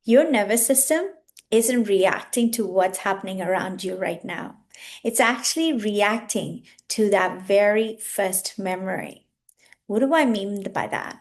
Your nervous system isn't reacting to what's happening around you right now. It's actually reacting to that very first memory. What do I mean by that?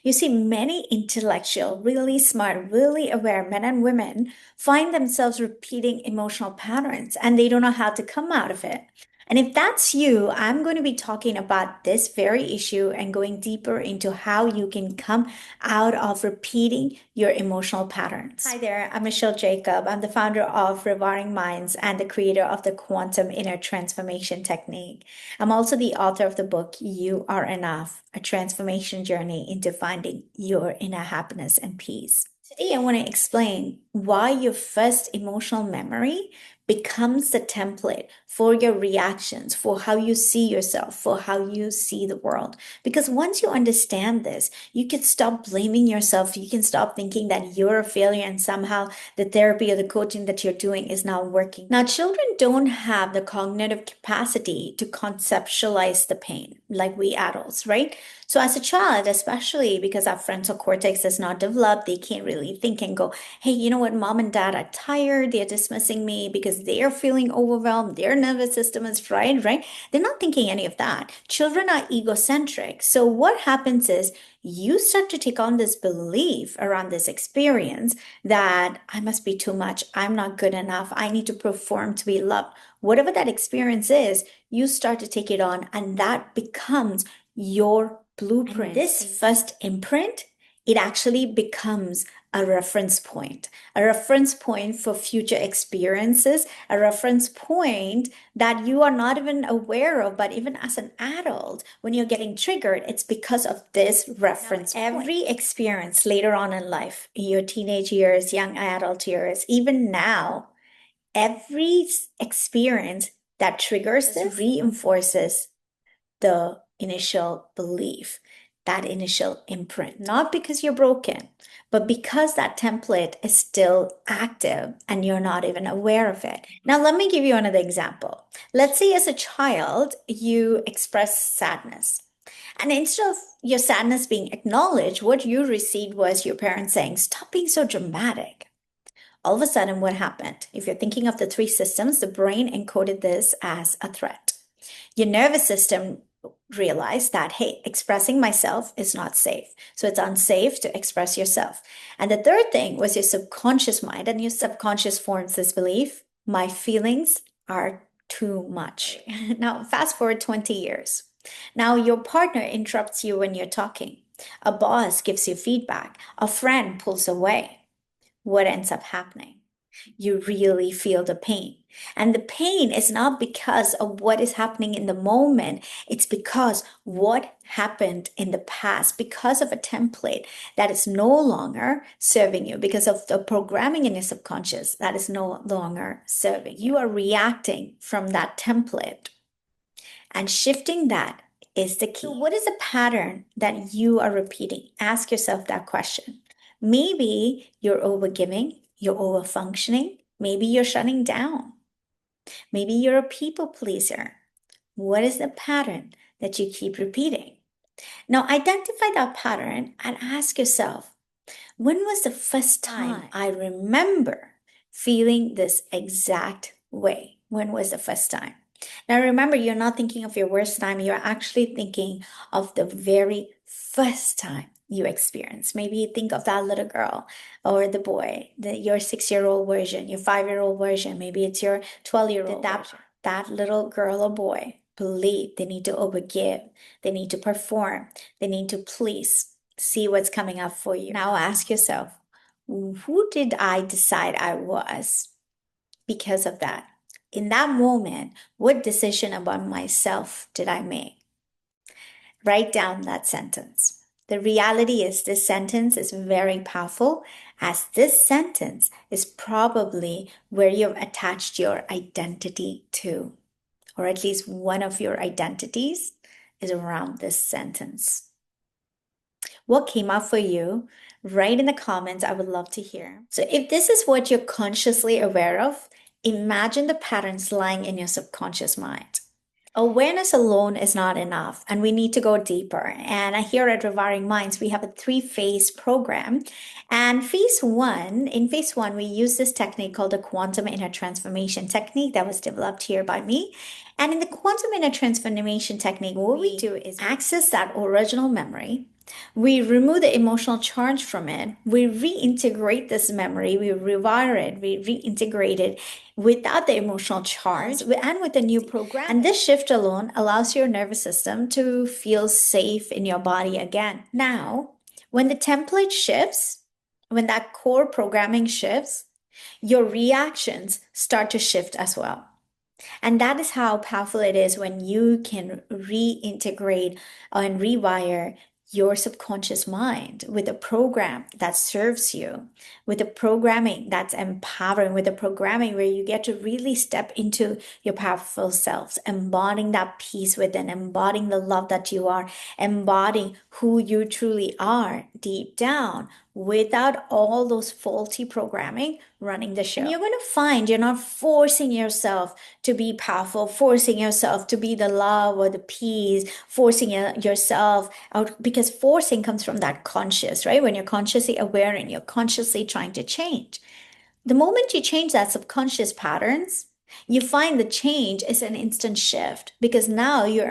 You see, many intellectual, really smart, really aware men and women find themselves repeating emotional patterns and they don't know how to come out of it. And if that's you, I'm going to be talking about this very issue and going deeper into how you can come out of repeating your emotional patterns. Hi there, I'm Michelle Jacob. I'm the founder of Rewiring Minds and the creator of the Quantum Inner Transformation Technique. I'm also the author of the book, You Are Enough, a transformation journey into finding your inner happiness and peace. Today, I want to explain why your first emotional memory becomes the template for your reactions, for how you see yourself, for how you see the world. Because once you understand this, you can stop blaming yourself. You can stop thinking that you're a failure and somehow the therapy or the coaching that you're doing is not working. Now, children don't have the cognitive capacity to conceptualize the pain like we adults, right? So as a child, especially because our frontal cortex is not developed, they can't really think and go, hey, you know what, mom and dad are tired. They're dismissing me because they're feeling overwhelmed. Their nervous system is fried, right? They're not thinking any of that. Children are egocentric. So what happens is you start to take on this belief around this experience that I must be too much. I'm not good enough. I need to perform to be loved. Whatever that experience is, you start to take it on, and that becomes your blueprint. And this first imprint, it actually becomes a reference point for future experiences, a reference point that you are not even aware of, but even as an adult, when you're getting triggered, it's because of this reference point. Every experience later on in life, your teenage years, young adult years, even now, every experience that triggers this reinforces the initial belief, that initial imprint, not because you're broken, but because that template is still active and you're not even aware of it. Now, let me give you another example. Let's say as a child, you express sadness. And instead of your sadness being acknowledged, what you received was your parents saying, stop being so dramatic. All of a sudden, what happened? If you're thinking of the three systems, the brain encoded this as a threat. Your nervous system realized that, hey, expressing myself is not safe. So it's unsafe to express yourself. And the third thing was your subconscious mind, and your subconscious forms this belief, my feelings are too much. Now, fast forward 20 years. Now, your partner interrupts you when you're talking. A boss gives you feedback. A friend pulls away. What ends up happening? You really feel the pain. And the pain is not because of what is happening in the moment. It's because what happened in the past, because of a template that is no longer serving you, because of the programming in your subconscious that is no longer serving. You are reacting from that template, and shifting that is the key. So what is the pattern that you are repeating? Ask yourself that question. Maybe you're overgiving, you're overfunctioning, maybe you're shutting down, maybe you're a people pleaser. What is the pattern that you keep repeating? Now, identify that pattern and ask yourself, when was the first time I remember feeling this exact way? When was the first time? Now, remember, you're not thinking of your worst time. You're actually thinking of the very first time you experienced. Maybe you think of that little girl or the boy, your 6-year-old version, your 5-year-old version. Maybe it's your 12-year-old version. That little girl or boy believe they need to overgive. They need to perform. They need to please. See what's coming up for you. Now ask yourself, who did I decide I was because of that? In that moment, what decision about myself did I make? Write down that sentence. The reality is this sentence is very powerful, as this sentence is probably where you've attached your identity to, or at least one of your identities is around this sentence. What came up for you? Write in the comments. I would love to hear. So if this is what you're consciously aware of, imagine the patterns lying in your subconscious mind. Awareness alone is not enough, and we need to go deeper. And here at Rewiring Minds, we have a three-phase program. And in phase one, we use this technique called the quantum inner transformation technique that was developed here by me. And in the quantum inner transformation technique, what we do is access that original memory. We remove the emotional charge from it. We reintegrate this memory. We rewire it. We reintegrate it without the emotional charge and with the new program. And this shift alone allows your nervous system to feel safe in your body again. Now, when the template shifts, when that core programming shifts, your reactions start to shift as well. And that is how powerful it is when you can reintegrate and rewire your subconscious mind with a program that serves you, with a programming that's empowering, with a programming where you get to really step into your powerful selves, embodying that peace within, embodying the love that you are, embodying who you truly are deep down without all those faulty programming running the show. And you're going to find you're not forcing yourself to be powerful, forcing yourself to be the love or the peace, forcing yourself out, because forcing comes from that conscious, right? When you're consciously aware and you're consciously trying to change. The moment you change that subconscious patterns, you find the change is an instant shift because now you're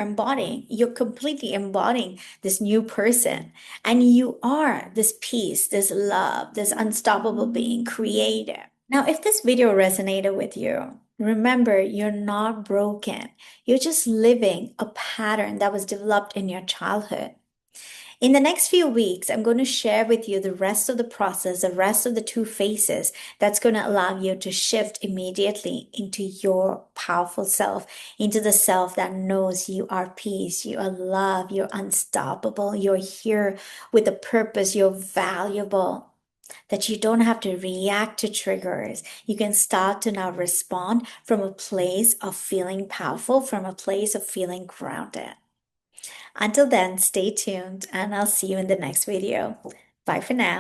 completely embodying this new person, and you are this peace, this love, this unstoppable being, creative. Now, if this video resonated with you, remember you're not broken. You're just living a pattern that was developed in your childhood. In the next few weeks, I'm going to share with you the rest of the process, the rest of the two phases that's going to allow you to shift immediately into your powerful self, into the self that knows you are peace, you are love, you're unstoppable, you're here with a purpose, you're valuable, that you don't have to react to triggers. You can start to now respond from a place of feeling powerful, from a place of feeling grounded. Until then, stay tuned and I'll see you in the next video. Bye for now.